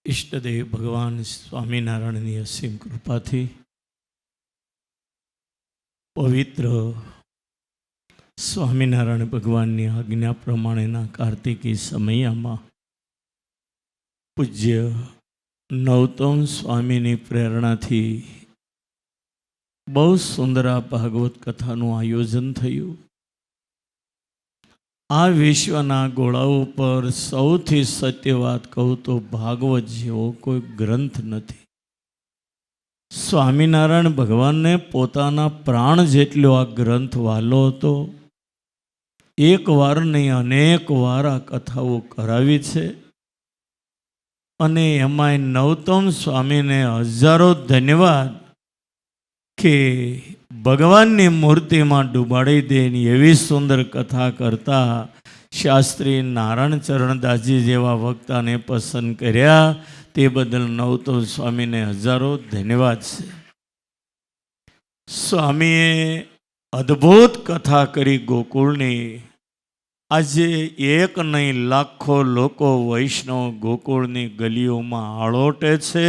ઈષ્ટદેવ ભગવાન સ્વામિનારાયણની અસીમ કૃપાથી પવિત્ર સ્વામિનારાયણ ભગવાનની આજ્ઞા પ્રમાણેના કાર્તિકી સમયમાં પૂજ્ય નવતમ સ્વામીની પ્રેરણાથી બહુ સુંદર આ ભાગવત કથાનું આયોજન થયું. આ વિશ્વના ગોળાઓ પર સૌથી સત્ય વાત કહું તો ભાગવત જેવો કોઈ ગ્રંથ નથી. સ્વામિનારાયણ ભગવાનને પોતાના પ્રાણ જેટલો આ ગ્રંથ વાલો હતો. એક વાર નહીં અનેક વાર આ કથાઓ કરાવી છે અને એમાંય નવતમ સ્વામીને હજારો ધન્યવાદ કે ભગવાનની મૂર્તિમાં ડૂબાડી દઈને એવી સુંદર કથા કરતા શાસ્ત્રી નારાયણ ચરણદાસજી જેવા વક્તાને પસંદ કર્યા. તે બદલ નવતમ સ્વામીને હજારો ધન્યવાદ છે. સ્વામીએ અદ્ભુત કથા કરી ગોકુળની. આજે એક નહીં લાખો લોકો વૈષ્ણવ ગોકુળની ગલીઓમાં આળોટે છે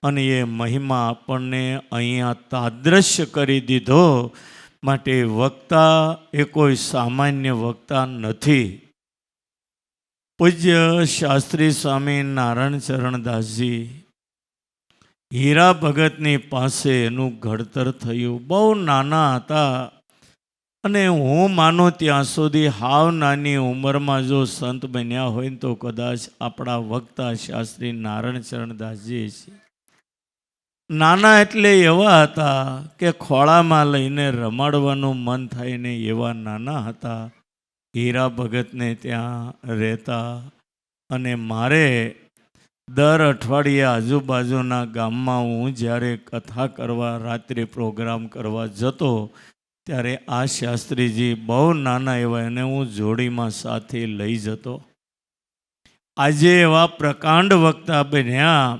અને એ મહિમા આપણને અહીંયા તાદ્રશ્ય કરી દીધો. માટે વક્તા એ કોઈ સામાન્ય વક્તા નથી. પૂજ્ય શાસ્ત્રી સ્વામી નારાયણ ચરણદાસજી હીરા ભગતની પાસે એનું ઘડતર થયું. બહુ નાના હતા અને હું માનું ત્યાં સુધી હાવ નાની ઉંમરમાં જો સંત બન્યા હોય તો કદાચ આપણા વક્તા શાસ્ત્રી નારાયણ ચરણદાસજી છે. નાના એટલે એવા હતા કે ખોળામાં લઈને રમાડવાનું મન થાય ને એવા નાના હતા. હીરા ભગતને ત્યાં રહેતા અને મારે દર અઠવાડિયે આજુબાજુના ગામમાં હું જ્યારે કથા કરવા રાત્રે પ્રોગ્રામ કરવા જતો ત્યારે આ શાસ્ત્રીજી બહુ નાના એવા એને હું જોડીમાં સાથે લઈ જતો. આજે એવા પ્રકાંડ વક્તા બન્યા.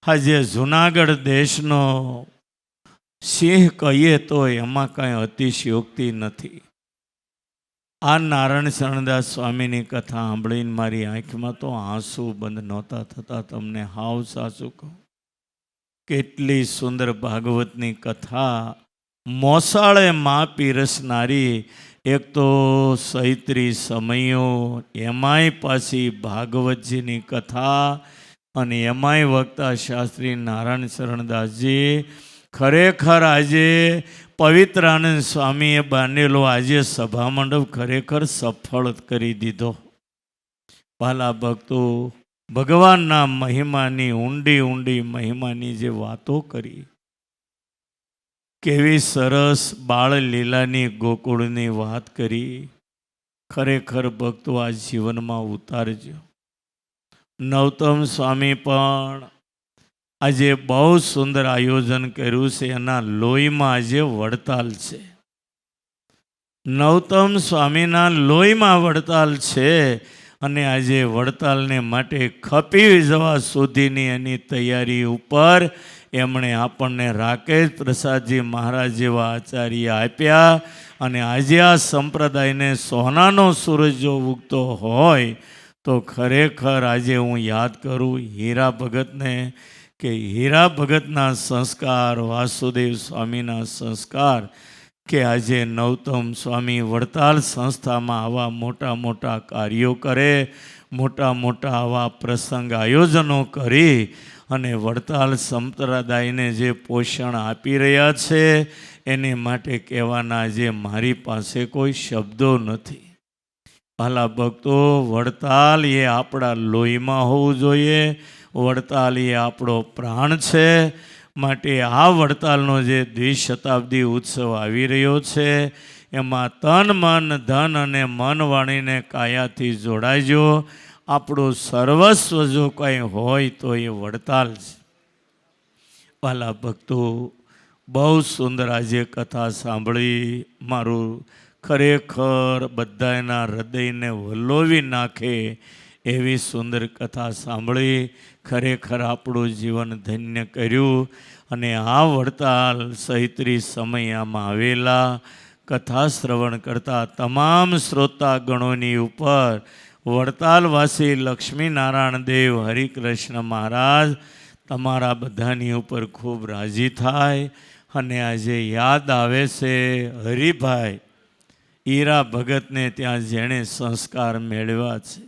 આજે જુનાગઢ દેશનો સિંહ કહીએ તો એમાં કાંઈ અતિશયોક્તિ નથી. આ નારાયણ ચરણદાસ સ્વામીની કથા સાંભળીને મારી આંખમાં તો આંસુ બંધ નહોતા થતા. તમને હાવ સાચું કહું. કેટલી સુંદર ભાગવતની કથા મોસાળે માં પીરસનારી. એક તો સૈત્રી સમયો, એમાંય પાછી ભાગવતજીની કથા અને એમાંય વક્તા શાસ્ત્રી નારાયણ ચરણદાસજી. ખરેખર આજે પવિત્ર આનંદ સ્વામીએ બાંધેલો આજે સભા મંડપ ખરેખર સફળ કરી દીધો. વાલા ભક્તો, ભગવાનના મહિમાની ઊંડી ઊંડી મહિમાની જે વાતો કરી, કેવી સરસ બાળ લીલાની ગોકુળની વાત કરી. ખરેખર ભક્તો આ જીવનમાં ઉતારજો. નવતમ સ્વામી પણ આજે બહુ સુંદર આયોજન કર્યું છે. એના લોહીમાં આજે વડતાલ છે. નવતમ સ્વામીના લોહીમાં વડતાલ છે અને આજે વડતાલને માટે ખપી જવા સુધીની એની તૈયારી ઉપર એમણે આપણને રાકેશ પ્રસાદજી મહારાજ જેવા આચાર્ય આપ્યા. અને આજે આ સંપ્રદાયને સોનાનો સૂરજ જો ઉગતો હોય તો ખરેખર આજે હું યાદ કરું હીરા ભગતને કે હીરા ભગતના સંસ્કાર, વાસુદેવ સ્વામીના સંસ્કાર, કે આજે નવતમ સ્વામી વડતાલ સંસ્થામાં આવા મોટા મોટા કાર્યો કરે, મોટા મોટા આવા પ્રસંગ આયોજનો કરી અને વડતાલ સંપ્રદાયને જે પોષણ આપી રહ્યા છે એને માટે કહેવાના જે મારી પાસે કોઈ શબ્દો નથી. ભલા ભક્તો, વડતાલ એ આપણા લોહીમાં હોવું જોઈએ. વડતાલ એ આપણો પ્રાણ છે. માટે આ વડતાલનો જે દ્વિશતાબ્દી ઉત્સવ આવી રહ્યો છે એમાં તન મન ધન અને મન વાણીને કાયાથી જોડાજો. આપણું સર્વસ્વ જો કંઈ હોય તો એ વડતાલ છે. વાલા ભક્તો, બહુ સુંદર આજે કથા સાંભળી. મારું ખરેખર બધાના હૃદયને વલ્લોવી નાખે એવી સુંદર કથા સાંભળી. ખરેખર આપણું જીવન ધન્ય કર્યું. અને આ વડતાલ સૈત્રી સમયમાં આવેલા કથા શ્રવણ કરતા તમામ શ્રોતાગણોની ઉપર વડતાલવાસી લક્ષ્મીનારાયણ દેવ હરિકૃષ્ણ મહારાજ તમારા બધાની ઉપર ખૂબ રાજી થાય. અને આજે યાદ આવે છે હરિભાઈ હીરા ભગતને ત્યાં જેણે સંસ્કાર મેળવ્યા છે.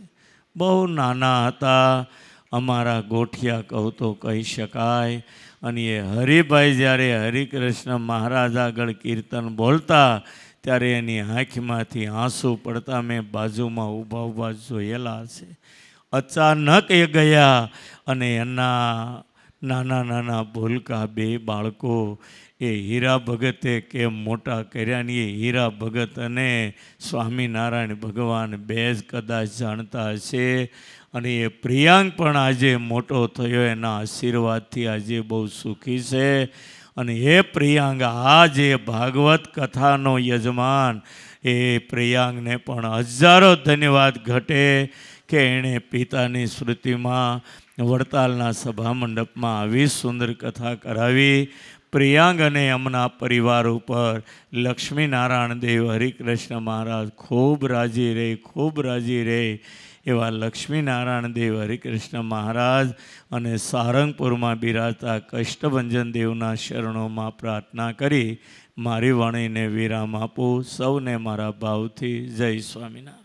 બહુ નાના હતા, અમારા ગોઠિયા કહું તો કહી શકાય. અને એ હરિભાઈ જ્યારે હરિકૃષ્ણ મહારાજ આગળ કીર્તન બોલતા ત્યારે એની આંખમાંથી આંસુ પડતા મેં બાજુમાં ઊભા જોયેલા છે. અચાનક એ ગયા અને એના નાના નાના ભૂલકા 2 બાળકો એ હીરા ભગતે કેમ મોટા કર્યા ને એ હીરા ભગત અને સ્વામિનારાયણ ભગવાન 2 જ કદાચ જાણતા હશે. અને એ પ્રિયાંક પણ આજે મોટો થયો, એના આશીર્વાદથી આજે બહુ સુખી છે. અને એ પ્રિયાંગ આ જે ભાગવત કથાનો યજમાન એ પ્રિયાંગને પણ હજારો ધન્યવાદ ઘટે કે એણે પિતાની સ્મૃતિમાં વડતાલના સભા મંડપમાં આવી સુંદર કથા કરાવી. પ્રિયાંગ અને એમના પરિવાર ઉપર લક્ષ્મીનારાયણ દેવ હરિકૃષ્ણ મહારાજ ખૂબ રાજી રહે, ખૂબ રાજી રહે. એવા લક્ષ્મીનારાયણ દેવ હરિકૃષ્ણ મહારાજ અને સારંગપુરમાં બિરાજતા કષ્ટભંજન દેવના શરણોમાં પ્રાર્થના કરી મારી વાણીને વિરામ આપું. સૌને મારા ભાવથી જય સ્વામિનારાયણ.